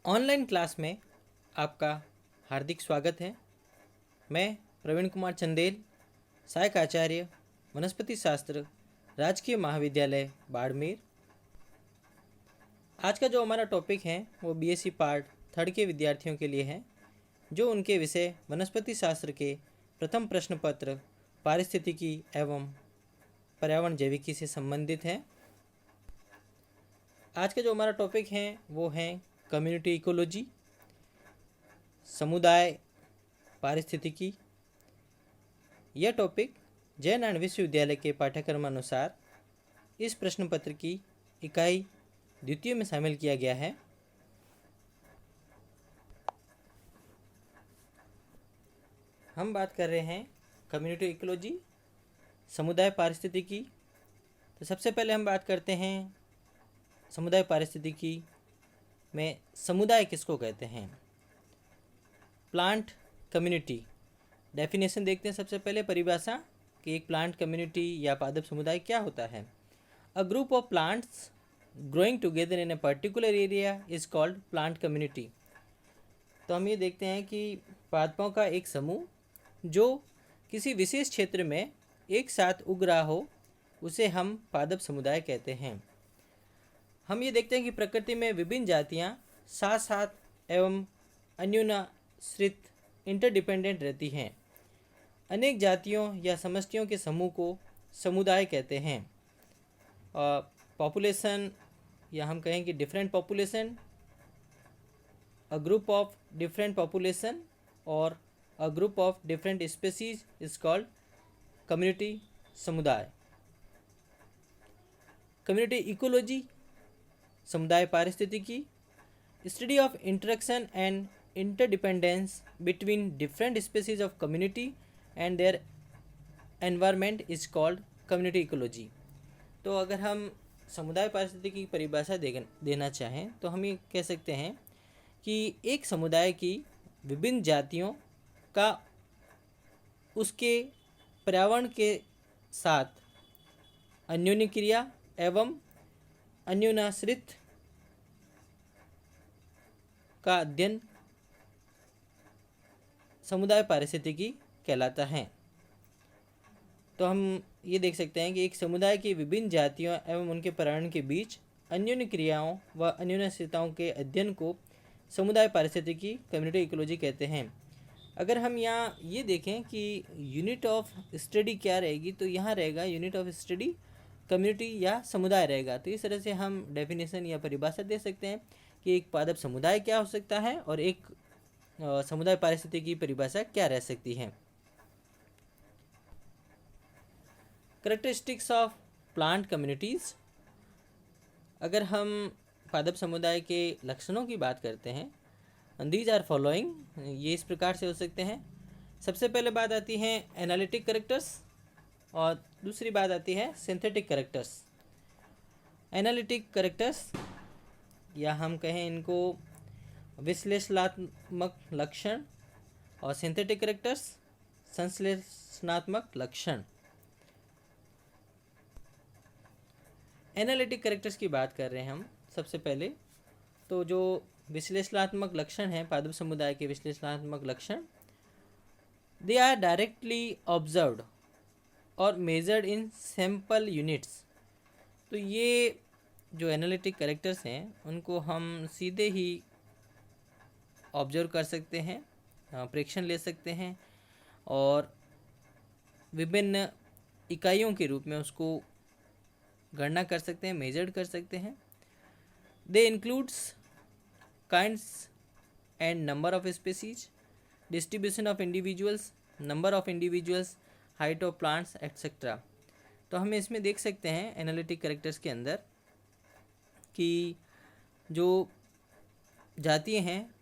Online class में आपका हार्दिक स्वागत है। मैं प्रवीण कुमार चंदेल, सहायक आचार्य वनस्पति शास्त्र, राजकीय महाविद्यालय बाड़मेर। आज का जो हमारा टॉपिक है वो बीएससी पार्ट 3 के विद्यार्थियों के लिए है, जो उनके विषय वनस्पति शास्त्र के प्रथम प्रश्न पत्र पारिस्थितिकी एवं पर्यावरण जैविकी से संबंधित है। आज का जो हमारा टॉपिक है वो है कम्युनिटी इकोलॉजी, समुदाय पारिस्थितिकी। यह टॉपिक जय नारायण विश्वविद्यालय के पाठ्यक्रम अनुसार इस प्रश्न पत्र की इकाई द्वितीय में शामिल किया गया है। हम बात कर रहे हैं कम्युनिटी इकोलॉजी, समुदाय पारिस्थितिकी। तो सबसे पहले हम बात करते हैं समुदाय पारिस्थितिकी में समुदाय किसको कहते हैं। प्लांट कम्युनिटी, डेफिनेशन देखते हैं। सबसे पहले परिभाषा कि एक प्लांट कम्युनिटी या पादप समुदाय क्या होता है। अ group of plants growing together in a particular area is called plant community. तो हम ये देखते हैं कि पादपों का एक समूह जो किसी विशेष क्षेत्र में एक साथ उग रहा हो, उसे हम पादप समुदाय कहते हैं। हम ये देखते हैं कि प्रकृति में विभिन्न जातियाँ साथ साथ एवं अन्योन्याश्रित इंटरडिपेंडेंट रहती हैं। अनेक जातियों या समष्टियों के समूह को समुदाय कहते हैं। पॉपुलेशन, या हम कहें कि different population, a group of different population और a group of different species is called community समुदाय। कम्युनिटी इकोलॉजी, समुदाय पारिस्थितिकी, study of interaction and interdependence between different species of community and their environment is called community ecology. तो अगर हम समुदाय पारिस्थितिकी की परिभाषा देना चाहें तो हम ये कह सकते हैं कि एक समुदाय की विभिन्न जातियों का उसके पर्यावरण के साथ अन्योन्य क्रिया एवं अन्योन्याश्रित का अध्ययन समुदाय पारिस्थितिकी कहलाता है। तो हम ये देख सकते हैं कि एक समुदाय की विभिन्न जातियों एवं उनके पर्यावरण के बीच अन्योन्य क्रियाओं व अन्योन्याश्रितताओं के अध्ययन को समुदाय पारिस्थितिकी कम्युनिटी इकोलॉजी कहते हैं। अगर हम यहाँ ये देखें कि यूनिट ऑफ स्टडी क्या रहेगी, तो यहाँ रहेगा यूनिट ऑफ स्टडी कम्युनिटी या समुदाय रहेगा। तो इस तरह से हम डेफिनेशन या परिभाषा दे सकते हैं कि एक पादप समुदाय क्या हो सकता है और एक समुदाय पारिस्थितिकी की परिभाषा क्या रह सकती है। कैरेक्टरिस्टिक्स ऑफ प्लांट कम्युनिटीज़, अगर हम पादप समुदाय के लक्षणों की बात करते हैं, दीज आर फॉलोइंग, ये इस प्रकार से हो सकते हैं। सबसे पहले बात आती है एनालिटिक कैरेक्टर्स और दूसरी बात आती है सिंथेटिक कैरेक्टर्स। एनालिटिक कैरेक्टर्स, या हम कहें इनको विश्लेषणात्मक लक्षण, और सिंथेटिक कैरेक्टर्स संश्लेषणात्मक लक्षण। एनालिटिक कैरेक्टर्स की बात कर रहे हैं हम सबसे पहले। तो जो विश्लेषणात्मक लक्षण हैं, पादप समुदाय के विश्लेषणात्मक लक्षण, दे आर डायरेक्टली ऑब्जर्व्ड और मेजर्ड इन सैंपल यूनिट्स। तो ये जो एनालिटिक कैरेक्टर्स हैं उनको हम सीधे ही ऑब्जर्व कर सकते हैं, प्रेक्षण ले सकते हैं और विभिन्न इकाइयों के रूप में उसको गणना कर सकते हैं, मेजर्ड कर सकते हैं। They includes kinds and number of species, distribution of individuals, number of individuals, height of plants etcetera. तो हम इसमें देख सकते हैं एनालिटिक कैरेक्टर्स के अंदर कि जो जातियाँ हैं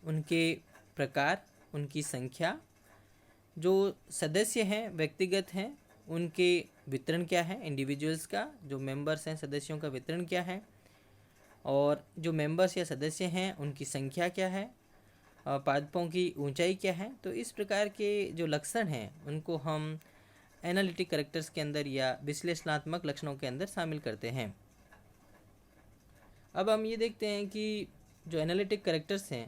उनके प्रकार, उनकी संख्या, जो सदस्य हैं व्यक्तिगत हैं उनके वितरण क्या है, इंडिविजुअल्स का जो मेंबर्स हैं सदस्यों का वितरण क्या है, और जो मेंबर्स या सदस्य हैं उनकी संख्या क्या है, पादपों की ऊंचाई क्या है। तो इस प्रकार के जो लक्षण हैं उनको हम एनालिटिक कैरेक्टर्स के अंदर या विश्लेषणात्मक लक्षणों के अंदर शामिल करते हैं। अब हम ये देखते हैं कि जो एनालिटिक करेक्टर्स हैं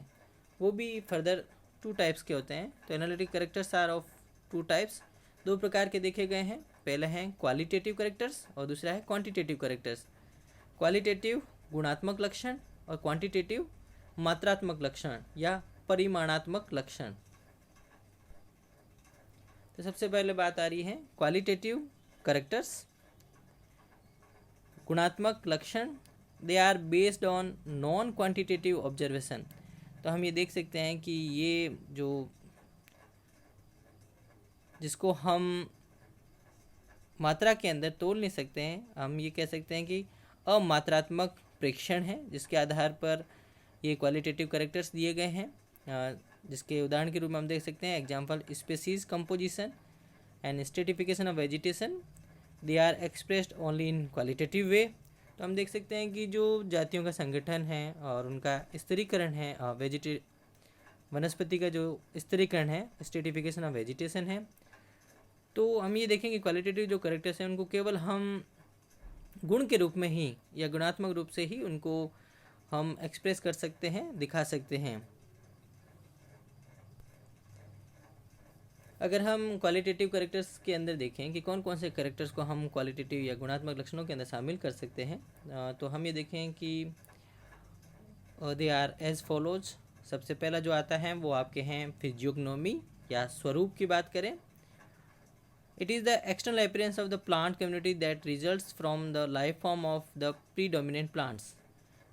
वो भी फर्दर 2 टाइप्स के होते हैं। तो analytic characters are of 2 types, 2 प्रकार के देखे गए हैं। पहले हैं क्वालिटेटिव करेक्टर्स और दूसरा है क्वांटिटेटिव करेक्टर्स। क्वालिटेटिव गुणात्मक लक्षण और क्वांटिटेटिव मात्रात्मक लक्षण या परिमाणात्मक लक्षण। तो सबसे पहले बात आ रही है क्वालिटेटिव करेक्टर्स, गुणात्मक लक्षण। They are based on non quantitative observation. तो हम ये देख सकते हैं कि ये जो जिसको हम मात्रा के अंदर तोल नहीं सकते हैं, हम ये कह सकते हैं कि अमात्रात्मक प्रेक्षण है, जिसके आधार पर ये क्वालिटेटिव करेक्टर्स दिए गए हैं। जिसके उदाहरण के रूप में हम देख सकते हैं example species composition and stratification of vegetation, they are expressed only in qualitative way. तो हम देख सकते हैं कि जो जातियों का संगठन है और उनका स्तरीकरण है, वनस्पति का जो स्तरीकरण है, स्ट्रेटिफिकेशन ऑफ वेजिटेशन है। तो हम ये देखेंगे क्वालिटेटिव जो करेक्टर्स हैं उनको केवल हम गुण के रूप में ही या गुणात्मक रूप से ही उनको हम एक्सप्रेस कर सकते हैं, दिखा सकते हैं। अगर हम क्वालिटेटिव करेक्टर्स के अंदर देखें कि कौन कौन से करेक्टर्स को हम क्वालिटेटिव या गुणात्मक लक्षणों के अंदर शामिल कर सकते हैं, तो हम ये देखें कि दे आर एज फॉलोज। सबसे पहला जो आता है वो आपके हैं फिजियोग्नोमी या स्वरूप की बात करें। It is the external appearance of the plant community that results from the life form of the predominant plants.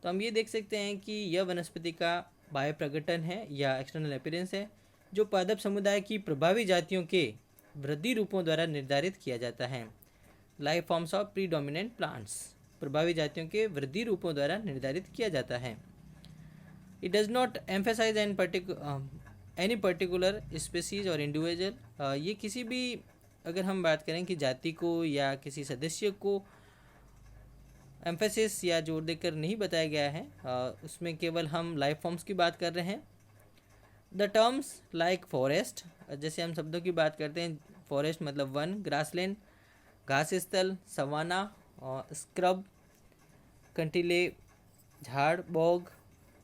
तो हम ये देख सकते हैं कि यह वनस्पति का बाह्य प्रकटन है या एक्सटर्नल अपीयरेंस है जो पादप समुदाय की प्रभावी जातियों के वृद्धि रूपों द्वारा निर्धारित किया जाता है। Life forms of predominant plants, प्रभावी जातियों के वृद्धि रूपों द्वारा निर्धारित किया जाता है। It does not emphasize any particular species और इंडिविजुअल। ये किसी भी, अगर हम बात करें कि जाति को या किसी सदस्य को एम्फेसिस या जोर देकर नहीं बताया गया है, उसमें केवल हम लाइफ फॉर्म्स की बात कर रहे हैं। द टर्म्स लाइक फॉरेस्ट, जैसे हम शब्दों की बात करते हैं, फॉरेस्ट मतलब वन, ग्रासलैंड घास स्थल, सवाना, स्क्रब कंटीले झाड़, बॉग,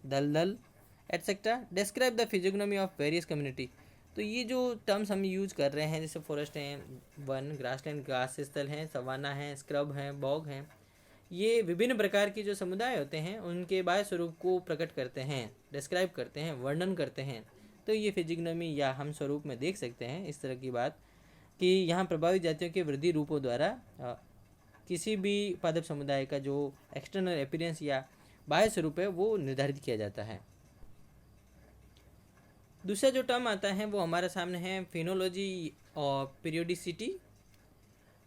दलदल etcetera, describe the physiognomy of various community. तो ये जो टर्म्स हम यूज कर रहे हैं, जैसे फॉरेस्ट हैं, वन, ग्रासलैंड घास स्थल हैं, सवाना है, स्क्रब हैं, बॉग हैं, ये विभिन्न प्रकार के जो समुदाय होते हैं उनके बाह्य स्वरूप को प्रकट करते हैं, डिस्क्राइब करते हैं, वर्णन करते हैं। तो ये फिजियोग्नोमी या हम स्वरूप में देख सकते हैं इस तरह की बात कि यहाँ प्रभावित जातियों के वृद्धि रूपों द्वारा किसी भी पादप समुदाय का जो एक्सटर्नल अपीयरेंस या बाह्य स्वरूप है वो निर्धारित किया जाता है। दूसरा जो टर्म आता है वो हमारे सामने है फिनोलॉजी और पीरियोडिसिटी,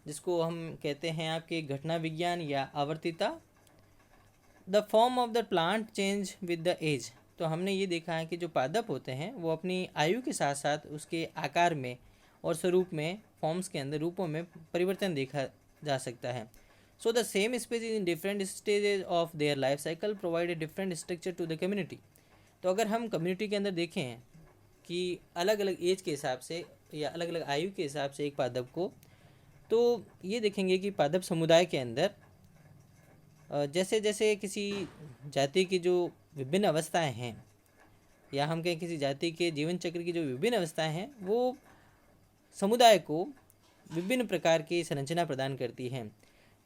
जिसको हम कहते हैं आपके घटना विज्ञान या आवर्तिता। The form of the plant change with the age. तो हमने ये देखा है कि जो पादप होते हैं वो अपनी आयु के साथ साथ उसके आकार में और स्वरूप में, फॉर्म्स के अंदर, रूपों में परिवर्तन देखा जा सकता है। So the same species in different stages of their life cycle provide a different structure to the community. तो अगर हम कम्युनिटी के अंदर देखें कि अलग अलग एज के हिसाब से या अलग अलग आयु के हिसाब से एक पादप को, तो ये देखेंगे कि पादप समुदाय के अंदर जैसे जैसे किसी जाति की जो विभिन्न अवस्थाएं हैं या हम कहें किसी जाति के जीवन चक्र की जो विभिन्न अवस्थाएं हैं वो समुदाय को विभिन्न प्रकार की संरचना प्रदान करती हैं।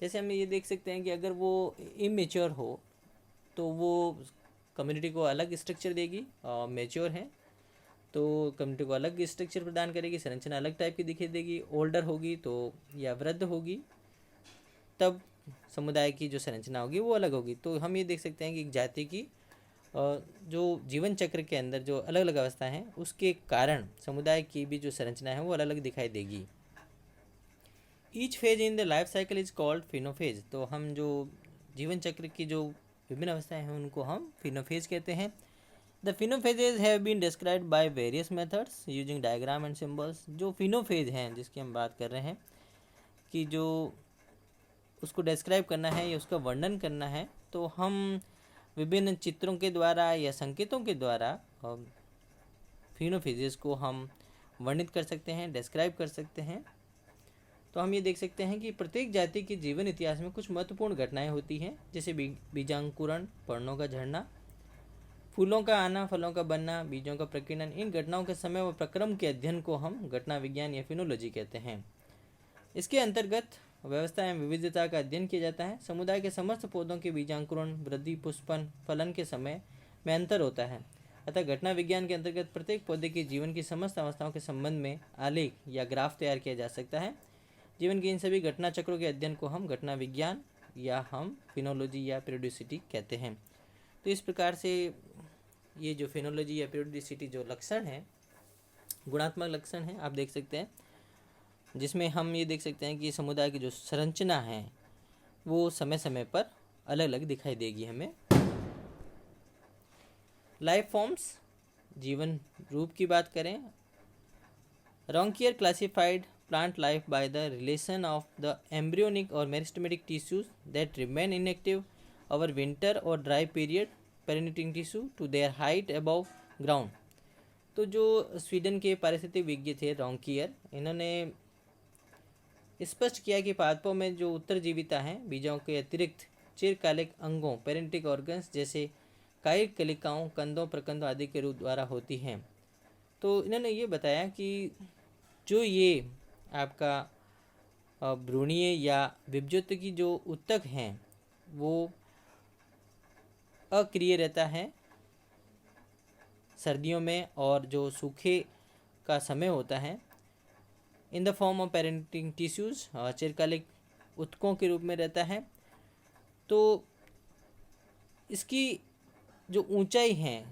जैसे हम ये देख सकते हैं कि अगर वो इमेच्योर हो तो वो कम्युनिटी को अलग स्ट्रक्चर देगी, और मेच्योर है तो कम्युनिटी को अलग स्ट्रक्चर प्रदान करेगी, संरचना अलग टाइप की दिखाई देगी। ओल्डर होगी तो या वृद्ध होगी तब समुदाय की जो संरचना होगी वो अलग होगी। तो हम ये देख सकते हैं कि एक जाति की जो जीवन चक्र के अंदर जो अलग अलग अवस्थाएं हैं उसके कारण समुदाय की भी जो संरचना है वो अलग अलग दिखाई देगी। Each phase in the life cycle is called phenophase. तो हम जो जीवन चक्र की जो विभिन्न अवस्थाएं हैं उनको हम फिनोफेज कहते हैं। The phenophases have been described by various methods using diagram and symbols. जो फिनोफेज हैं जिसकी हम बात कर रहे हैं कि जो उसको डिस्क्राइब करना है या उसका वर्णन करना है, तो हम विभिन्न चित्रों के द्वारा या संकेतों के द्वारा फिनोफेजेस को हम वर्णित कर सकते हैं, डिस्क्राइब कर सकते हैं। तो हम ये देख सकते हैं कि प्रत्येक जाति के जीवन इतिहास में कुछ महत्वपूर्ण घटनाएं होती हैं, जैसे बीजांकुरण, पर्णों का झड़ना, फूलों का आना, फलों का बनना, बीजों का प्रकीर्णन, इन घटनाओं के समय व प्रक्रम के अध्ययन को हम घटना विज्ञान या फिनोलॉजी कहते हैं। इसके अंतर्गत व्यवस्था एवं विविधता का अध्ययन किया जाता है। समुदाय के समस्त पौधों के बीजांकुरण, वृद्धि, पुष्पन, फलन के समय में अंतर होता है। अतः घटना विज्ञान के अंतर्गत प्रत्येक पौधे के जीवन की समस्त अवस्थाओं के संबंध में आलेख या ग्राफ तैयार किया जा सकता है। जीवन के इन सभी घटना चक्रों के अध्ययन को हम घटना विज्ञान या हम फिनोलॉजी या पीरियोडिसिटी कहते हैं। तो इस प्रकार से ये जो फिनोलॉजी या पीरियोडिसिटी जो लक्षण है, गुणात्मक लक्षण है, आप देख सकते हैं, जिसमें हम ये देख सकते हैं कि समुदाय की जो संरचना है वो समय समय पर अलग अलग दिखाई देगी हमें। लाइफ फॉर्म्स, जीवन रूप की बात करें, Ronquier classified plant life by the relation of the embryonic or meristematic tissues that remain inactive over winter or dry period perinating tissue to their height above ground। तो जो स्वीडन के पारिस्थितिक विज्ञ थे रॉन्कियर, इन्होंने स्पष्ट किया कि पादपों में जो उत्तरजीविता है बीजों के अतिरिक्त चिरकालिक अंगों पेरेंटिक ऑर्गन्स जैसे कायिक कलिकाओं, कंदों, प्रकंदों आदि के रूप द्वारा होती हैं। तो इन्होंने ये बताया कि जो ये आपका भ्रूणीय या विभज्योत की जो उत्तक हैं वो अक्रिय रहता है सर्दियों में, और जो सूखे का समय होता है in the form of perennating tissues चिरकालिक उत्तकों के रूप में रहता है। तो इसकी जो ऊंचाई है,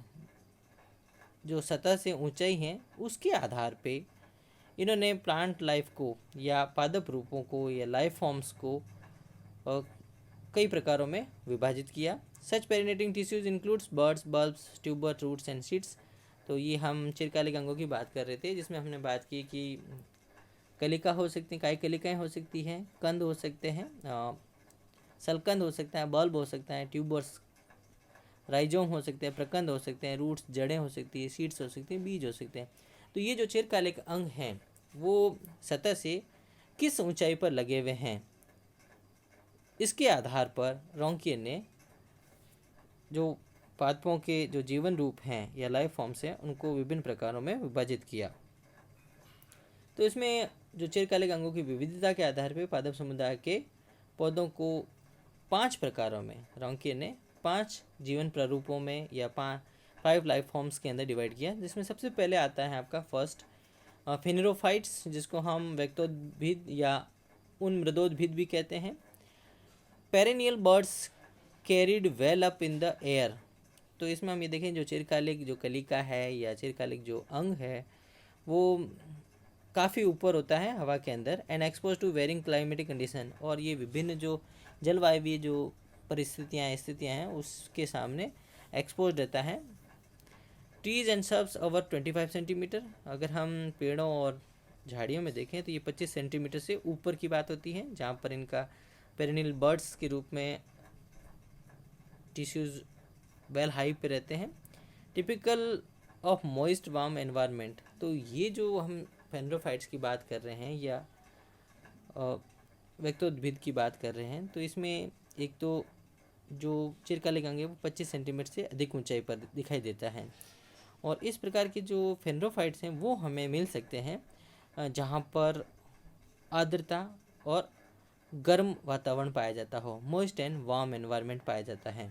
जो सतह से ऊंचाई है, उसके आधार पे इन्होंने प्लांट लाइफ को या पादप रूपों को या लाइफ फॉर्म्स को कई प्रकारों में विभाजित किया। Such perennating tissues includes buds, bulbs, tuber, roots and seeds. तो ये हम चिरकालिक अंगों की बात कर रहे थे, जिसमें हमने बात की कि कलिका हो सकती हैं, कायिक कलिकाएँ हो सकती हैं, कंद हो सकते हैं, सलकंद हो सकता है, बल्ब हो सकता है, ट्यूबर्स, राइजोम हो सकते हैं, प्रकंद हो सकते हैं, रूट्स, जड़ें हो सकती है, सीड्स हो सकती हैं, बीज हो सकते हैं। तो ये जो चिरकालिक अंग हैं वो सतह से किस ऊंचाई पर लगे हुए हैं, इसके आधार पर रॉन्कियर ने जो पादपों के जो जीवन रूप हैं या लाइफ फॉर्म्स हैं उनको विभिन्न प्रकारों में विभाजित किया। तो इसमें जो चिरकालिक अंगों की विविधता के आधार पर पादप समुदाय के पौधों को 5 प्रकारों में रॉन्कियर ने 5 जीवन प्रारूपों में या 5 लाइफ फॉर्म्स के अंदर डिवाइड किया। जिसमें सबसे पहले आता है आपका फर्स्ट फेनेरोफाइट्स, जिसको हम व्यक्तोद्भिद या उन्मृदोद्भिद भी कहते हैं। Perennial birds carried well up in the air. तो इसमें हम ये देखें जो चिरकालिक जो कलिका है या चिरकालिक जो अंग है वो काफ़ी ऊपर होता है हवा के अंदर, and expose to varying climatic condition, और ये विभिन्न जो जलवायु जो स्थितियाँ हैं उसके सामने एक्सपोज रहता है। Trees and shrubs over 25 centimetre, अगर हम पेड़ों और झाड़ियों में देखें तो ये 25 सेंटीमीटर से ऊपर की बात होती है, जहाँ पर इनका पेरेनियल बर्ड्स के रूप में टिश्यूज वेल हाई पे रहते हैं। Typical of moist warm environment. तो ये जो हम फेनेरोफाइट्स की बात कर रहे हैं या व्यक्तोद्भिद की बात कर रहे हैं, तो इसमें एक तो जो चिरकालिक अंग है वो 25 सेंटीमीटर से अधिक ऊंचाई पर दिखाई देता है, और इस प्रकार के जो फेनेरोफाइट्स हैं वो हमें मिल सकते हैं जहाँ पर आर्द्रता और गर्म वातावरण पाया जाता हो, मॉइस्ट एंड वार्म एनवायरनमेंट पाया जाता है।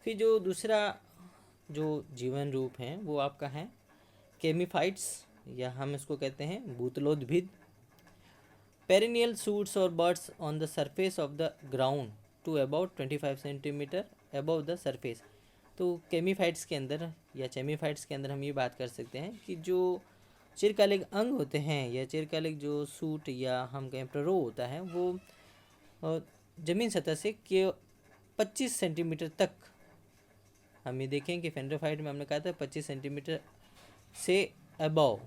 फिर जो दूसरा जो जीवन रूप है वो आपका है केमीफाइट्स, या हम इसको कहते हैं भूतलोद्भिद। पेरिनियल शूट्स और birds on the surface of the ground to about 25 centimetre above the surface. तो केमीफाइट्स के अंदर या चेमीफाइट्स के अंदर हम ये बात कर सकते हैं कि जो चिरकालिक अंग होते हैं या चिरकालिक जो सूट या हम कहें प्ररो होता है वो ज़मीन सतह से 25 सेंटीमीटर तक, हम ये देखें कि फेनेरोफाइट में हमने कहा था 25 सेंटीमीटर से अबव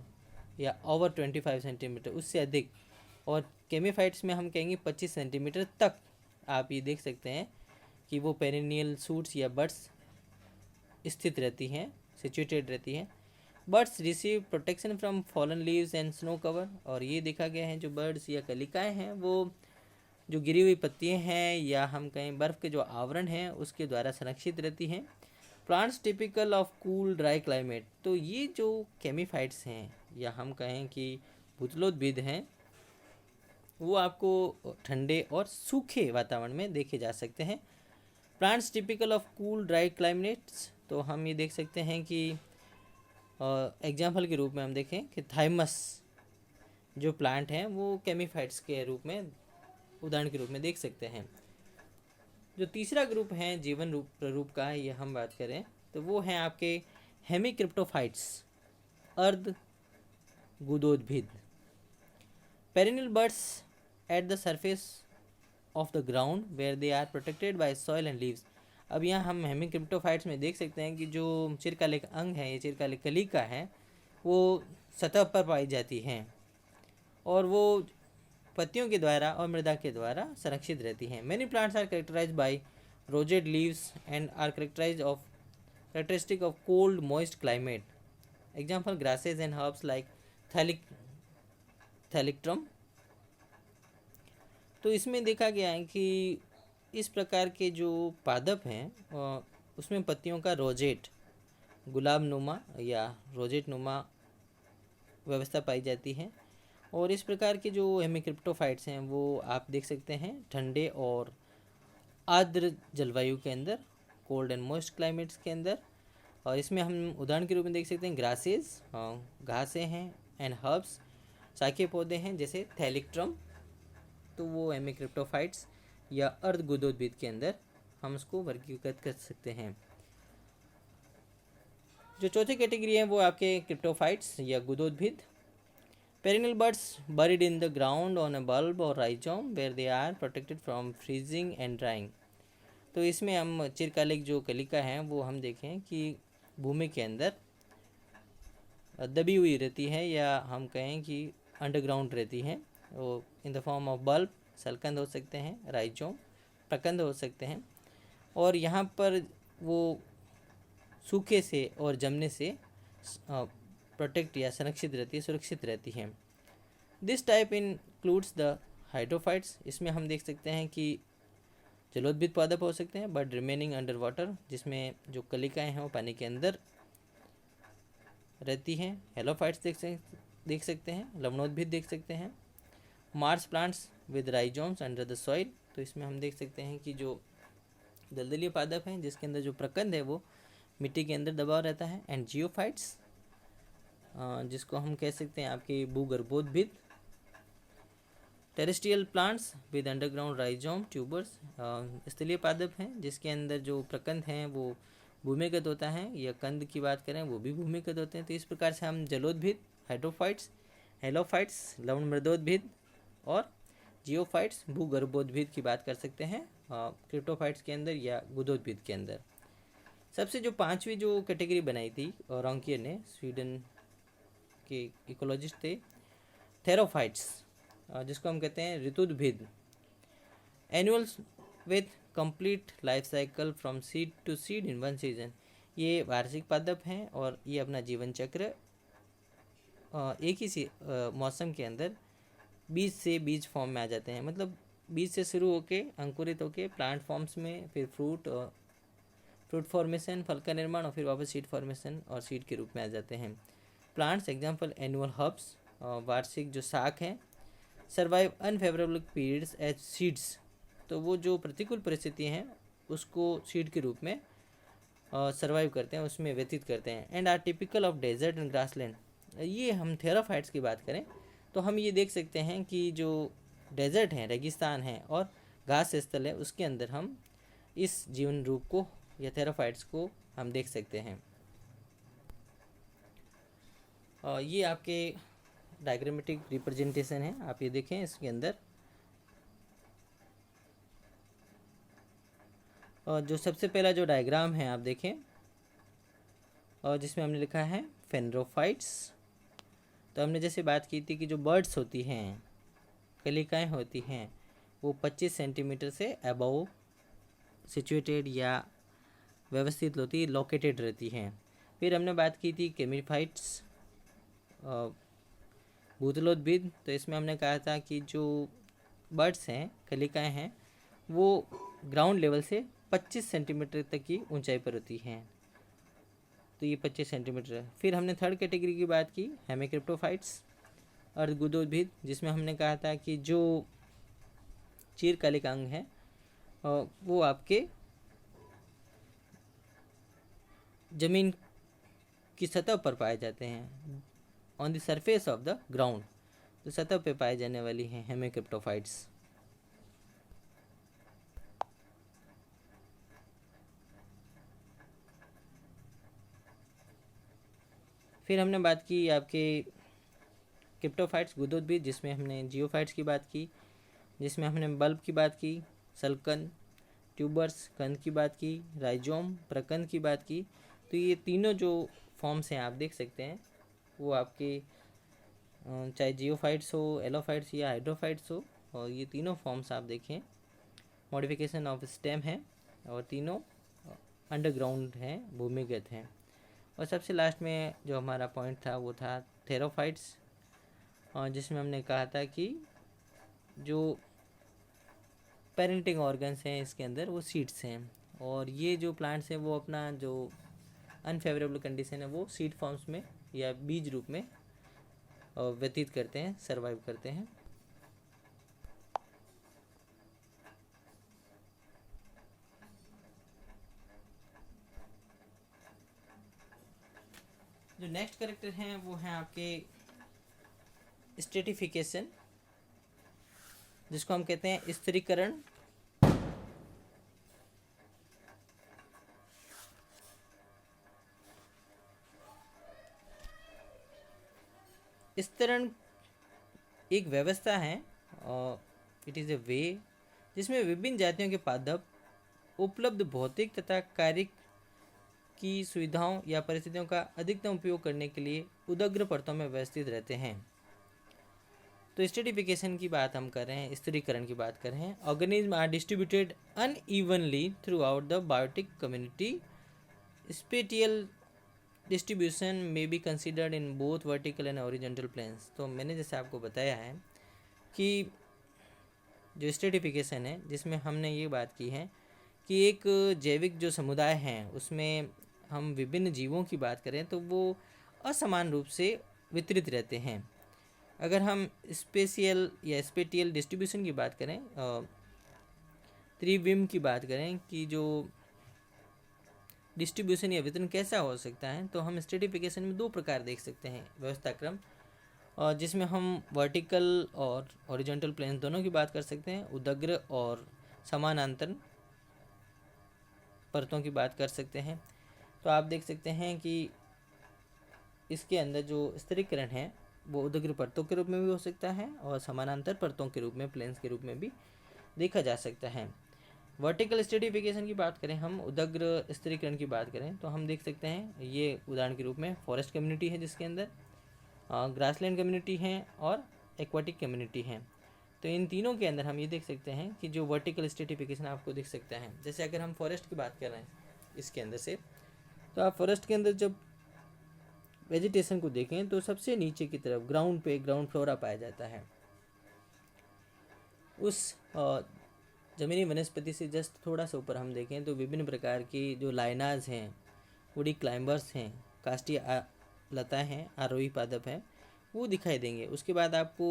या ओवर 25 सेंटीमीटर, उससे अधिक, और केमीफाइट्स में हम कहेंगे 25 सेंटीमीटर तक। आप ये देख सकते हैं कि वो पेरिनियल सूट्स या बर्ड्स स्थित रहती हैं, सिचुएटेड रहती हैं। Birds receive protection from fallen leaves and snow cover, और ये देखा गया है जो बर्ड्स या कलिकाएँ हैं वो जो गिरी हुई पत्तियां हैं या हम कहें बर्फ़ के जो आवरण हैं उसके द्वारा संरक्षित रहती हैं। Plants typical of cool dry climate, तो ये जो केमीफाइट्स हैं या हम कहें कि भूतलोद्भिद हैं, वो आपको ठंडे और सूखे वातावरण में देखे जा सकते हैं। Plants typical of cool dry climates, तो हम ये देख सकते हैं कि एग्जाम्पल के रूप में हम देखें कि थाइमस जो प्लांट हैं वो केमीफाइट्स के रूप में उदाहरण के रूप में देख सकते हैं। जो तीसरा ग्रुप है जीवन रूप प्ररूप का, ये हम बात करें तो वो हैं आपके हेमिक्रिप्टोफाइट्स, अर्ध गुदोद्भिद, perennial buds at the surface of the ground where they are protected by soil and leaves. अब यहाँ हम हेमिक्रिप्टोफाइट्स में देख सकते हैं कि जो चिरकालिक अंग है, ये चिरकालिक कलिका है, वो सतह पर पाई जाती हैं और वो पत्तियों के द्वारा और मृदा के द्वारा संरक्षित रहती हैं। Many plants are characterize by rosette leaves and are characteristic of cold moist climate. Example grasses and herbs like Thalictrum. तो इसमें देखा गया है कि इस प्रकार के जो पादप हैं उसमें पत्तियों का रोजेट, गुलाब नुमा या रोजेट नुमा व्यवस्था पाई जाती है। और इस प्रकार के जो हेमिक्रिप्टोफाइट्स हैं वो आप देख सकते हैं ठंडे और आर्द्र जलवायु के अंदर, कोल्ड एंड मॉइस्ट क्लाइमेट्स के अंदर। और इसमें हम उदाहरण के रूप में देख सकते हैं ग्रासेस, घासें हैं, एंड हर्ब्स, शाकीय पौधे हैं जैसे थैलिक्ट्रम, तो वो हेमिक्रिप्टोफाइट्स या अर्ध गुदोद्भिद के अंदर हम उसको वर्गीकृत कर सकते हैं। जो चौथी कैटेगरी है वो आपके क्रिप्टोफाइट्स या गुदोद्भिद। Perennial buds buried in the ground on a bulb or rhizome where they are protected from freezing and drying। तो इसमें हम चिरकालिक जो कलिका हैं वो हम देखें कि भूमि के अंदर दबी हुई रहती है या हम कहें कि अंडरग्राउंड रहती हैं। वो in the form of bulb, सलकंद हो सकते हैं, राइजोम, प्रकंद हो सकते हैं, और यहाँ पर वो सूखे से और जमने से प्रोटेक्ट या संरक्षित रहती है, सुरक्षित रहती हैं। This type includes the hydrophytes. इसमें हम देख सकते हैं कि जलोद्भिद पादप हो सकते हैं बट रिमेनिंग अंडर वाटर, जिसमें जो कलिकाएँ हैं वो पानी के अंदर रहती हैं। हेलोफाइट्स देख सकते हैं, लवणोद्भिद देख सकते हैं। Mars plants with rhizomes under the soil, तो इसमें हम देख सकते हैं कि जो दलदलीय पादप हैं जिसके अंदर जो प्रकंद है वो मिट्टी के अंदर दबा रहता है। एंड जियोफाइट्स, जिसको हम कह सकते हैं आपके भूगर्भोद्भिद। Terrestrial plants with underground rhizome tubers, स्थलीय पादप हैं जिसके अंदर जो प्रकंद हैं वो भूमिगत होता है, या कंद की बात करें वो भी भूमिगत होते हैं। तो इस प्रकार से हम जलोद्भिद, हाइड्रोफाइट्स, हेलोफाइट्स, लवण मृदोद्भिद और जियोफाइट्स, भूगर्भोद्भिद की बात कर सकते हैं क्रिप्टोफाइट्स के अंदर या गुदोद्भिद के अंदर। सबसे जो पांचवी जो कैटेगरी बनाई थी रॉन्कियर ने, स्वीडन के इकोलॉजिस्ट थे, थेरोफाइट्स, जिसको हम कहते हैं ऋतुद्भिद। Annuals with complete life cycle from seed to seed in one season. ये वार्षिक पादप हैं और ये अपना जीवन चक्र एक ही मौसम के अंदर बीज से बीज फॉर्म में आ जाते हैं। मतलब बीज से शुरू होके अंकुरित होके प्लांट फॉर्म्स में, फिर फ्रूट फॉर्मेशन, फल का निर्माण, और फिर वापस सीड फॉर्मेशन और सीड के रूप में आ जाते हैं। प्लांट्स एग्जाम्पल एनुअल हर्ब्स, वार्षिक जो शाख हैं। Survive unfavourable periods as seeds, तो वो जो प्रतिकूल परिस्थिति हैं उसको सीड के रूप में सर्वाइव करते हैं, उसमें व्यतीत करते हैं। And are typical of desert and grassland. ये हम थेरोफाइट्स की बात करें तो हम ये देख सकते हैं कि जो डेजर्ट हैं, रेगिस्तान हैं और घास स्थल है, उसके अंदर हम इस जीवन रूप को या थेरोफाइट्स को हम देख सकते हैं। ये आपके डायग्रामेटिक रिप्रेजेंटेशन है, आप ये देखें इसके अंदर। और जो सबसे पहला जो डायग्राम है आप देखें, और जिसमें हमने लिखा है फेनरोफाइट्स। तो हमने जैसे बात की थी कि जो बर्ड्स होती हैं, कलिकाएँ होती हैं, वो 25 सेंटीमीटर से अबव सिचुएटेड या व्यवस्थित होती है, लोकेटेड रहती हैं। फिर हमने बात की थी केमीफाइट्स, भूतलोद्भिद। तो इसमें हमने कहा था कि जो बर्ड्स हैं, कलिकाएं हैं, वो ग्राउंड लेवल से 25 सेंटीमीटर तक की ऊंचाई पर होती हैं। तो ये 25 सेंटीमीटर है। फिर हमने थर्ड कैटेगरी की बात की, हेमिक्रिप्टोफाइट्स, अर्धगुदोद्भिद, जिसमें हमने कहा था कि जो चीरकालिक अंग हैं वो आपके जमीन की सतह पर पाए जाते हैं, on the surface of the ground, तो सतह पे पाए जाने वाली हैं हेमिक्रिप्टोफाइट्स। फिर हमने बात की आपके क्रिप्टोफाइट्स, गुदोद्भिद, जिसमें हमने जियोफाइट्स की बात की, जिसमें हमने बल्ब की बात की, सल्कन, ट्यूबर्स, कंद की बात की, राइजोम, प्रकंद की बात की। तो ये तीनों जो फॉर्म्स हैं आप देख सकते हैं, वो आपके चाहे जियोफाइट्स हो, एलोफाइट्स या हाइड्रोफाइट्स हो, और ये तीनों फॉर्म्स आप देखें मॉडिफिकेशन ऑफ स्टेम है, और तीनों अंडरग्राउंड हैं, भूमिगत हैं। और सबसे लास्ट में जो हमारा पॉइंट था वो था थेरोफाइट्स, जिसमें हमने कहा था कि जो पेरेंटिंग ऑर्गन्स हैं इसके अंदर वो सीड्स हैं, और ये जो प्लांट्स हैं वो अपना जो अनफेवरेबल कंडीशन है वो सीड फॉर्म्स में या बीज रूप में व्यतीत करते हैं, सर्वाइव करते हैं। जो नेक्स्ट कैरेक्टर हैं वो हैं आपके स्ट्रेटिफिकेशन, जिसको हम कहते हैं स्थिरीकरण। स्तरण एक व्यवस्था है, इट इज़ ए वे जिसमें विभिन्न जातियों के पादप उपलब्ध भौतिक तथा कारिक की सुविधाओं या परिस्थितियों का अधिकतम उपयोग करने के लिए उदग्र परतों में व्यवस्थित रहते हैं। तो स्ट्रेटिफिकेशन की बात हम कर रहे हैं, स्थिरीकरण की बात कर रहे हैं। Organism are distributed unevenly throughout the biotic community. Spatial distribution में be considered in both vertical and horizontal planes. तो मैंने जैसे आपको बताया है कि जो स्ट्रेटिफिकेशन है, जिसमें हमने ये बात की है कि एक जैविक जो समुदाय हैं उसमें हम विभिन्न जीवों की बात करें तो वो असमान रूप से वितरित रहते हैं। अगर हम स्पेशियल या स्पेटियल डिस्ट्रीब्यूशन की बात करें, त्रिविम की बात करें कि जो डिस्ट्रीब्यूशन या वितरण कैसा हो सकता है, तो हम स्ट्रेटिफिकेशन में दो प्रकार देख सकते हैं व्यवस्था क्रम, और जिसमें हम वर्टिकल और हॉरिजॉन्टल प्लेन्स दोनों की बात कर सकते हैं, उदग्र और समानांतर परतों की बात कर सकते हैं। तो आप देख सकते हैं कि इसके अंदर जो स्थिरीकरण है वो उदग्र परतों के रूप में भी हो सकता है और समानांतर परतों के रूप में, प्लेन्स के रूप में भी देखा जा सकता है। वर्टिकल स्ट्रेटिफिकेशन की बात करें, हम उदग्र स्थिरीकरण की बात करें तो हम देख सकते हैं ये उदाहरण के रूप में फॉरेस्ट कम्युनिटी है, जिसके अंदर ग्रासलैंड कम्युनिटी हैं और एक्वाटिक कम्युनिटी हैं। तो इन तीनों के अंदर हम ये देख सकते हैं कि जो वर्टिकल स्ट्रेटिफिकेशन आपको दिख सकता है। जैसे अगर हम फॉरेस्ट की बात कर रहे हैं इसके अंदर से, तो आप फॉरेस्ट के अंदर जब वेजिटेशन को देखें तो सबसे नीचे की तरफ ग्राउंड पे ग्राउंड फ्लोरा पाया जाता है। उस ज़मीनी वनस्पति से जस्ट थोड़ा सा ऊपर हम देखें तो विभिन्न प्रकार की जो लाइनाज हैं, वुडी क्लाइंबर्स हैं, काष्ठीय लताएँ हैं, आरोही पादप हैं, वो दिखाई देंगे। उसके बाद आपको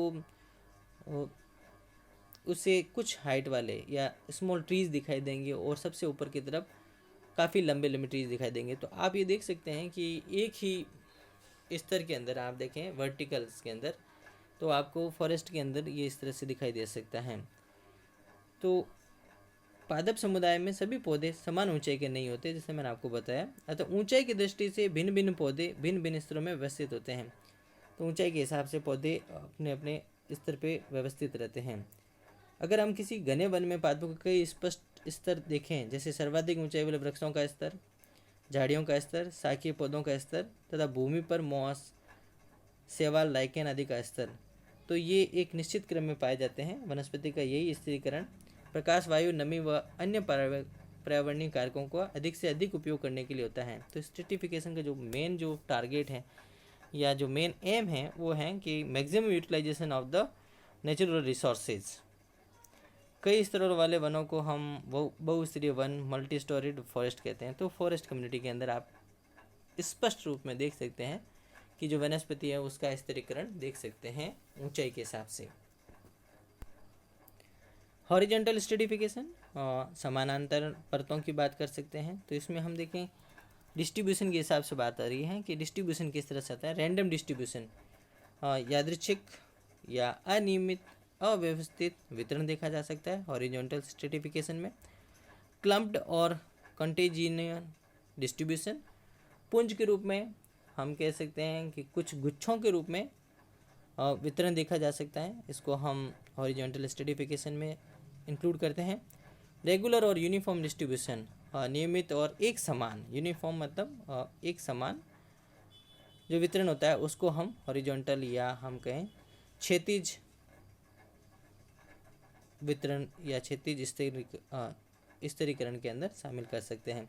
उससे कुछ हाइट वाले या स्मॉल ट्रीज़ दिखाई देंगे और सबसे ऊपर की तरफ काफ़ी लंबे लंबे ट्रीज़ दिखाई देंगे। तो आप ये देख सकते हैं कि एक ही स्तर के अंदर आप देखें वर्टिकल्स के अंदर, तो आपको फॉरेस्ट के अंदर ये इस तरह से दिखाई दे सकता है। तो पादप समुदाय में सभी पौधे समान ऊंचाई के नहीं होते, जैसे मैंने आपको बताया। अतः ऊंचाई की दृष्टि से भिन्न भिन्न पौधे भिन्न भिन्न स्तरों में व्यवस्थित होते हैं। तो ऊंचाई के हिसाब से पौधे अपने अपने स्तर पे व्यवस्थित रहते हैं। अगर हम किसी घने वन में पादपों के कई स्पष्ट स्तर देखें, जैसे सर्वाधिक ऊंचाई वाले वृक्षों का स्तर, झाड़ियों का स्तर, शाकीय पौधों का स्तर तथा भूमि पर मॉस, शैवाल, लाइकेन आदि का स्तर, तो ये एक निश्चित क्रम में पाए जाते हैं। वनस्पति का यही स्थिरीकरण प्रकाश, वायु, नमी व अन्य पर्यावरणीय कारकों का अधिक से अधिक उपयोग करने के लिए होता है। तो स्ट्रेटिफिकेशन का जो मेन जो टारगेट है या जो मेन एम है वो है कि maximum utilisation of the natural resources. कई स्तरों वाले वनों को हम बहुस्तरीय वन, मल्टी स्टोरीड फॉरेस्ट कहते हैं। तो फॉरेस्ट कम्युनिटी के अंदर आप स्पष्ट रूप में देख सकते हैं कि जो वनस्पति है उसका स्तरीकरण देख सकते हैं ऊंचाई के हिसाब से। हॉरिजॉन्टल स्ट्रेटिफिकेशन, समानांतर परतों की बात कर सकते हैं। तो इसमें हम देखें डिस्ट्रीब्यूशन के हिसाब से बात आ रही है कि डिस्ट्रीब्यूशन किस तरह से आता है। रैंडम डिस्ट्रीब्यूशन, यादृच्छिक या अनियमित अव्यवस्थित वितरण देखा जा सकता है हॉरिजॉन्टल स्ट्रेटिफिकेशन में। क्लम्प्ड और कंटेजिनियस डिस्ट्रीब्यूशन, पुंज के रूप में हम कह सकते हैं कि कुछ गुच्छों के रूप में वितरण देखा जा सकता है, इसको हम हॉरिजॉन्टल स्ट्रेटिफिकेशन में इंक्लूड करते हैं। रेगुलर और यूनिफॉर्म डिस्ट्रीब्यूशन, नियमित और एक समान, यूनिफॉर्म मतलब एक समान जो वितरण होता है उसको हम हॉरिजॉन्टल या हम कहें क्षैतिज वितरण या क्षैतिज स्तरीकरण के अंदर शामिल कर सकते हैं।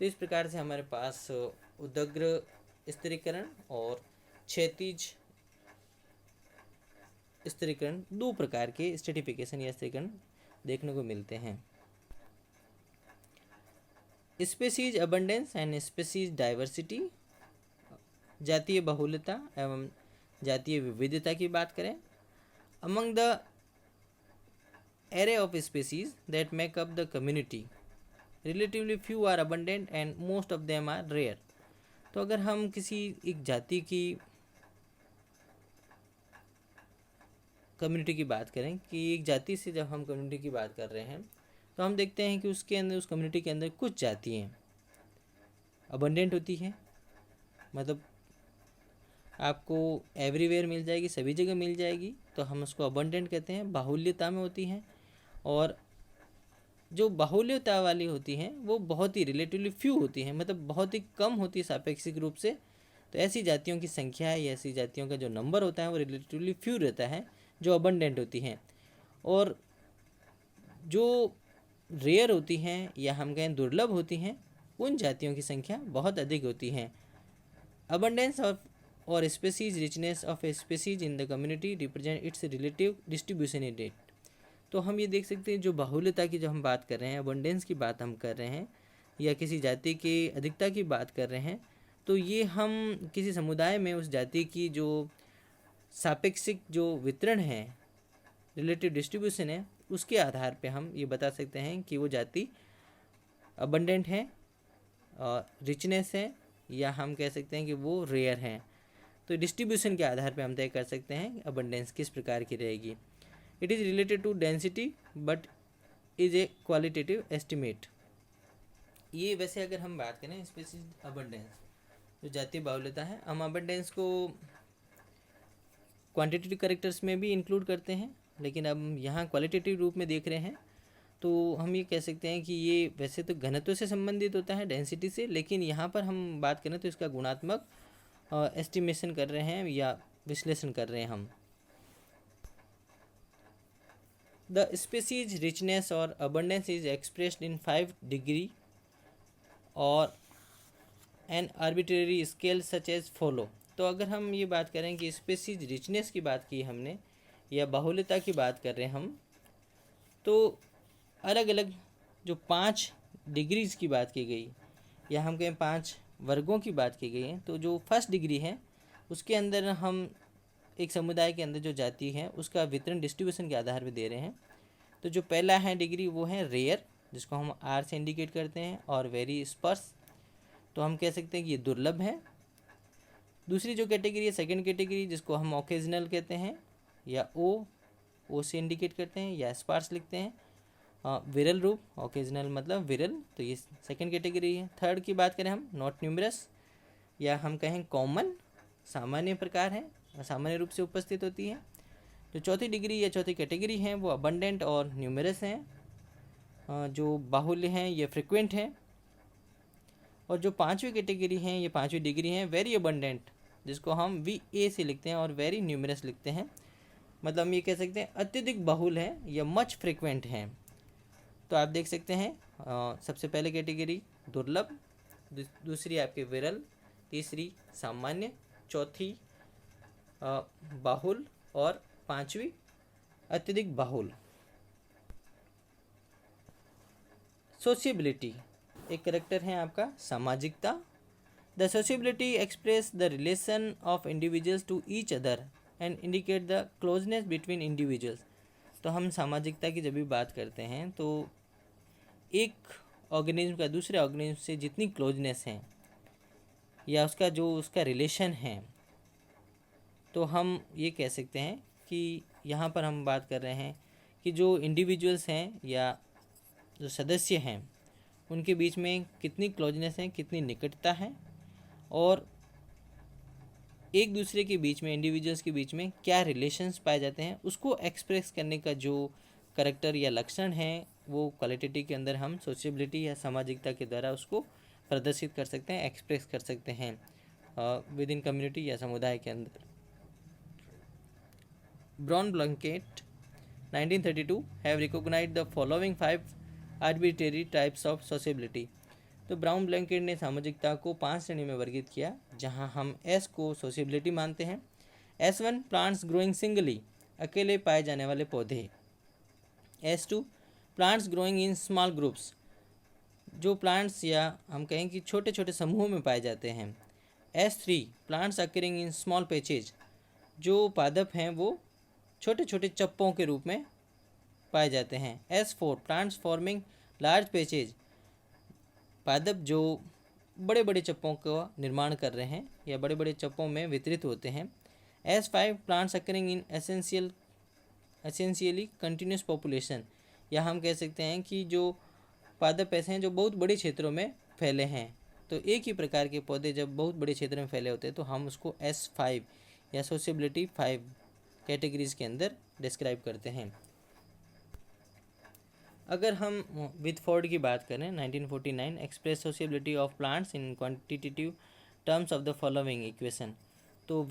तो इस प्रकार से हमारे पास उदग्र स्तरीकरण और क्षैतिज स्तरीकरण, दो प्रकार के स्ट्रेटिफिकेशन या स्तरीकरण देखने को मिलते हैं। Species abundance and species diversity, जातीय बहुलता एवं जातीय विविधता की बात करें। Among the array of species that make up the community, relatively few are abundant and most of them are rare। तो अगर हम किसी एक जाति की कम्युनिटी की बात करें कि एक जाति से जब हम कम्युनिटी की बात कर रहे हैं तो हम देखते हैं कि उसके अंदर, उस कम्युनिटी के अंदर कुछ जातियाँ अबंडेंट होती हैं, मतलब आपको एवरीवेयर मिल जाएगी, सभी जगह मिल जाएगी, तो हम उसको अबंडेंट कहते हैं। बाहुल्यता में होती हैं, और जो बाहुल्यता वाली होती हैं वो बहुत ही रिलेटिवली फ्यू होती हैं, मतलब बहुत ही कम होती है सापेक्षिक रूप से। तो ऐसी जातियों की संख्या या ऐसी जातियों का जो नंबर होता है वो रिलेटिवली फ्यू रहता है, जो अबंडेंट होती हैं। और जो रेयर होती हैं या हम कहें दुर्लभ होती हैं, उन जातियों की संख्या बहुत अधिक होती हैं। अबंडेंस ऑफ और species richness of a species in the community represent it's relative distribution in it. तो हम ये देख सकते हैं जो बाहुल्यता की जब हम बात कर रहे हैं, अबंडेंस की बात हम कर रहे हैं, या किसी जाति की अधिकता की बात कर रहे हैं, तो ये हम किसी समुदाय में उस जाति की जो सापेक्षिक जो वितरण है, रिलेटिव डिस्ट्रीब्यूशन है, उसके आधार पे हम ये बता सकते हैं कि वो जाति अबंडेंट है, रिचनेस है, या हम कह सकते हैं कि वो रेयर हैं। तो डिस्ट्रीब्यूशन के आधार पे हम तय कर सकते हैं अबंडेंस किस प्रकार की रहेगी। It is related to density but is a qualitative estimate. ये वैसे अगर हम बात करें स्पेसीज अबंडेंस, जो जातीय बाहुल्यता है, हम अबंडेंस को क्वांटिटेटिव कैरेक्टर्स में भी इंक्लूड करते हैं, लेकिन अब यहाँ क्वालिटेटिव रूप में देख रहे हैं, तो हम ये कह सकते हैं कि ये वैसे तो घनत्व से संबंधित होता है, डेंसिटी से, लेकिन यहाँ पर हम बात करें तो इसका गुणात्मक एस्टिमेशन कर रहे हैं या विश्लेषण कर रहे हैं हम। द स्पेसीज रिचनेस और abundance is expressed in 5 degree और an arbitrary scale such as follow. तो अगर हम ये बात करें कि स्पेसीज रिचनेस की बात की हमने या बाहुल्यता की बात कर रहे हैं हम, तो अलग अलग जो 5 डिग्रीज की बात की गई, या हम कहें 5 वर्गों की बात की गई है, तो जो फर्स्ट डिग्री है उसके अंदर हम एक समुदाय के अंदर जो जाति है उसका वितरण डिस्ट्रीब्यूशन के आधार पर दे रहे हैं। तो जो पहला है डिग्री वो है रेयर, जिसको हम आर से इंडिकेट करते हैं, और वेरी स्पर्स, तो हम कह सकते हैं कि ये दुर्लभ है। दूसरी जो कैटेगरी है सेकंड कैटेगरी, जिसको हम ओकेजनल कहते हैं, या ओ से इंडिकेट करते हैं, या स्पार्स लिखते हैं। विरल रूप, ओकेजनल मतलब विरल, तो ये सेकंड कैटेगरी है। थर्ड की बात करें हम नॉट न्यूमरस, या हम कहें कॉमन, सामान्य प्रकार है, सामान्य रूप से उपस्थित होती है। जो चौथी डिग्री या चौथी कैटेगरी हैं वो अबंडेंट और न्यूमरस हैं, जो बाहुल्य हैं ये फ्रिक्वेंट हैं। और जो पांचवी कैटेगरी हैं, ये पांचवी डिग्री हैं वेरी अबंडेंट, जिसको हम VA से लिखते हैं, और वेरी न्यूमरस लिखते हैं, मतलब हम ये कह सकते हैं अत्यधिक बाहुल है या मच फ्रिक्वेंट हैं। तो आप देख सकते हैं सबसे पहले कैटेगरी दुर्लभ, दूसरी आपके विरल, तीसरी सामान्य, चौथी बाहुल, और पांचवी अत्यधिक बाहुल। सोशियबिलिटी, एक करेक्टर है आपका सामाजिकता। The sociability express the relation of individuals to each other and indicate the closeness between individuals. तो हम सामाजिकता की जब भी बात करते हैं तो एक ऑर्गेनिज्म का दूसरे ऑर्गेनिज्म से जितनी क्लोजनेस है या उसका रिलेशन है, तो हम ये कह सकते हैं कि यहाँ पर हम बात कर रहे हैं कि जो इंडिविजुअल्स हैं या जो सदस्य हैं उनके बीच में कितनी क्लोजनेस है, कितनी निकटता है, और एक दूसरे के बीच में, इंडिविजुअल्स के बीच में क्या रिलेशंस पाए जाते हैं, उसको एक्सप्रेस करने का जो करैक्टर या लक्षण है वो क्वालिटेटिव के अंदर हम सोशियबिलिटी या सामाजिकता के द्वारा उसको प्रदर्शित कर सकते हैं, एक्सप्रेस कर सकते हैं विद इन कम्युनिटी या समुदाय के अंदर। Braun Blanquet 1932 have recognized the following 5 arbitrary types of sociability. तो ब्राउन ब्लैंकेट ने सामाजिकता को 5 श्रेणी में वर्गीकृत किया, जहां हम एस को सोशियबिलिटी मानते हैं। S1 प्लांट्स ग्रोइंग सिंगली, अकेले पाए जाने वाले पौधे। S2 plants growing in small groups, जो प्लांट्स या हम कहें कि छोटे छोटे समूहों में पाए जाते हैं। S3 plants occurring in small patches, जो पादप हैं वो छोटे छोटे चप्पों के रूप में पाए जाते हैं। S4 plants forming large patches, पादप जो बड़े बड़े चप्पों का निर्माण कर रहे हैं या बड़े बड़े चप्पों में वितरित होते हैं। S5 plants occurring in essentially continuous population, या हम कह सकते हैं कि जो पादप ऐसे हैं जो बहुत बड़े क्षेत्रों में फैले हैं। तो एक ही प्रकार के पौधे जब बहुत बड़े क्षेत्र में फैले होते हैं तो हम उसको S5 या सोशियबिलिटी 5 कैटेगरीज के अंदर डिस्क्राइब करते हैं। अगर हम विथफोर्ड की बात करें 1949 express sociability of plants in quantitative terms of the following equation. तो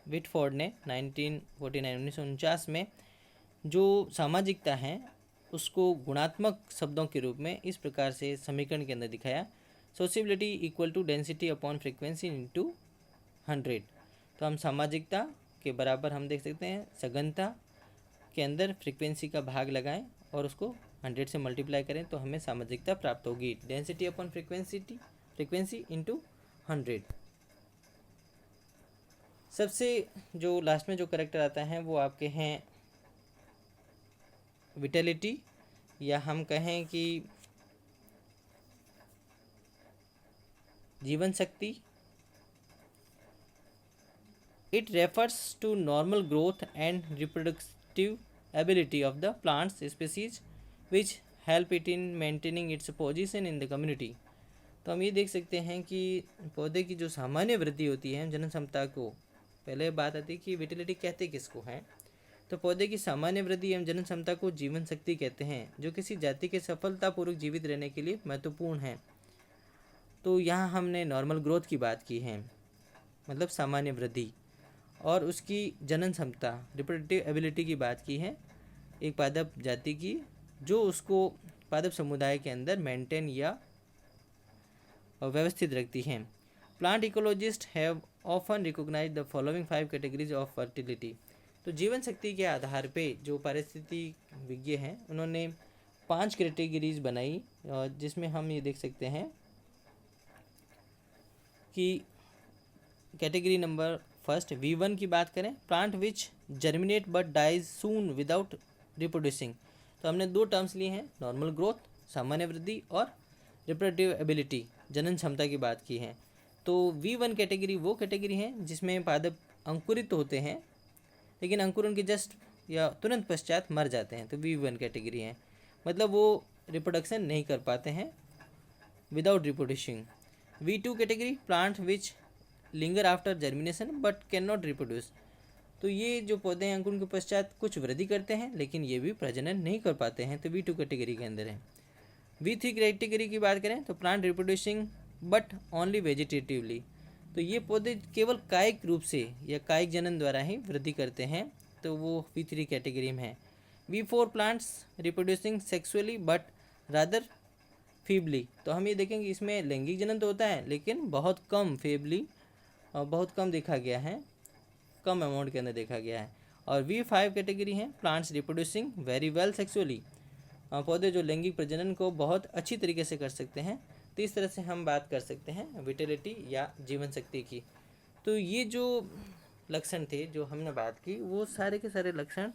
विथफोर्ड ने 1949 में जो सामाजिकता है उसको गुणात्मक शब्दों के रूप में इस प्रकार से समीकरण के अंदर दिखाया, sociability equal to density upon frequency into 100। तो हम सामाजिकता के बराबर हम देख सकते हैं सघनता के अंदर फ्रीक्वेंसी का भाग लगाएं और उसको 100 से मल्टीप्लाई करें तो हमें सामाजिकता प्राप्त होगी, डेंसिटी अपॉन फ्रीक्वेंसी इंटू 100। सबसे जो लास्ट में जो करेक्टर आता है वो आपके हैं विटेलिटी, या हम कहें कि जीवन शक्ति। It refers to normal growth and reproductive ability of the plants species which help it in maintaining its position in the community। तो हम ये देख सकते हैं कि पौधे की जो सामान्य वृद्धि होती है जनन क्षमता को, पहले बात आती है कि विटिलिटी कहते किसको हैं, तो पौधे की सामान्य वृद्धि एवं जनन क्षमता को जीवन शक्ति कहते हैं, जो किसी जाति के सफलतापूर्वक जीवित रहने के लिए महत्वपूर्ण है। तो यहाँ हमने नॉर्मल ग्रोथ की बात की है, मतलब सामान्य वृद्धि, और उसकी जनन क्षमता रिप्रोडक्टिव एबिलिटी की बात की है एक पादप जाति की, जो उसको पादप समुदाय के अंदर मेंटेन या व्यवस्थित रखती हैं। Plant ecologist have often recognize the following 5 categories of fertility. तो जीवन शक्ति के आधार पे जो पारिस्थितिकी विज्ञ हैं उन्होंने 5 कैटेगरीज बनाई, जिसमें हम ये देख सकते हैं कि कैटेगरी नंबर फर्स्ट V1 की बात करें, plant which germinate but dies soon without reproducing. तो हमने 2 टर्म्स लिए हैं, नॉर्मल ग्रोथ सामान्य वृद्धि और रिप्रोडक्टिव एबिलिटी जनन क्षमता की बात की है। तो V1 कैटेगरी वो कैटेगरी है जिसमें पादप अंकुरित होते हैं लेकिन अंकुरण के जस्ट या तुरंत पश्चात मर जाते हैं, तो V1 कैटेगरी है, मतलब वो रिप्रोडक्शन नहीं कर पाते हैं without reproducing. V2 category, plant which linger after germination but can not reproduce. तो ये जो पौधे हैं अंकुरण के पश्चात कुछ वृद्धि करते हैं लेकिन ये भी प्रजनन नहीं कर पाते हैं, तो V2 कैटेगरी के अंदर है। V3 कैटेगरी की बात करें तो plant reproducing but only vegetatively. तो ये पौधे केवल कायिक रूप से या कायिक जनन द्वारा ही वृद्धि करते हैं, तो वो V3 कैटेगरी में है। V4 plants reproducing sexually but rather feebly. तो हम ये देखेंगे इसमें लैंगिक जनन तो होता है लेकिन बहुत कम, फेबली और बहुत कम देखा गया है, कम अमाउंट के अंदर देखा गया है। और V5 कैटेगरी है, plants reproducing very well sexually. पौधे जो लैंगिक प्रजनन को बहुत अच्छी तरीके से कर सकते हैं। तो इस तरह से हम बात कर सकते हैं विटेलिटी या जीवन शक्ति की। तो ये जो लक्षण थे जो हमने बात की, वो सारे के सारे लक्षण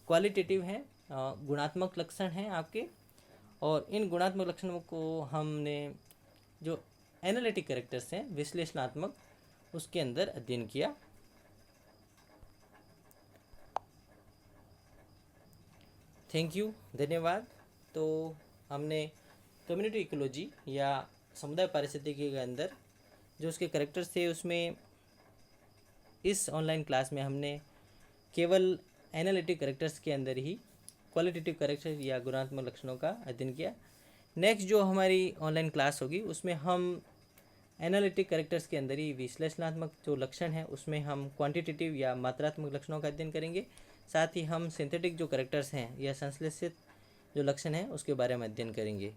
क्वालिटेटिव हैं, गुणात्मक लक्षण हैं आपके। और इन गुणात्मक लक्षणों को हमने जो एनालिटिक कैरेक्टर्स हैं, विश्लेषणात्मक, उसके अंदर अध्ययन किया। थैंक यू, धन्यवाद। तो हमने कम्युनिटी इकोलॉजी या समुदाय पारिस्थितिकी के अंदर जो उसके कैरेक्टर्स थे, उसमें इस ऑनलाइन क्लास में हमने केवल एनालिटिक कैरेक्टर्स के अंदर ही क्वालिटेटिव कैरेक्टर या गुणात्मक लक्षणों का अध्ययन किया। नेक्स्ट जो हमारी ऑनलाइन क्लास होगी उसमें हम एनालिटिक कैरेक्टर्स के अंदर ही विश्लेषणात्मक जो लक्षण है उसमें हम क्वांटिटेटिव या मात्रात्मक लक्षणों का अध्ययन करेंगे। साथ ही हम सिंथेटिक जो कैरेक्टर्स हैं या संश्लेषित जो लक्षण हैं उसके बारे में अध्ययन करेंगे।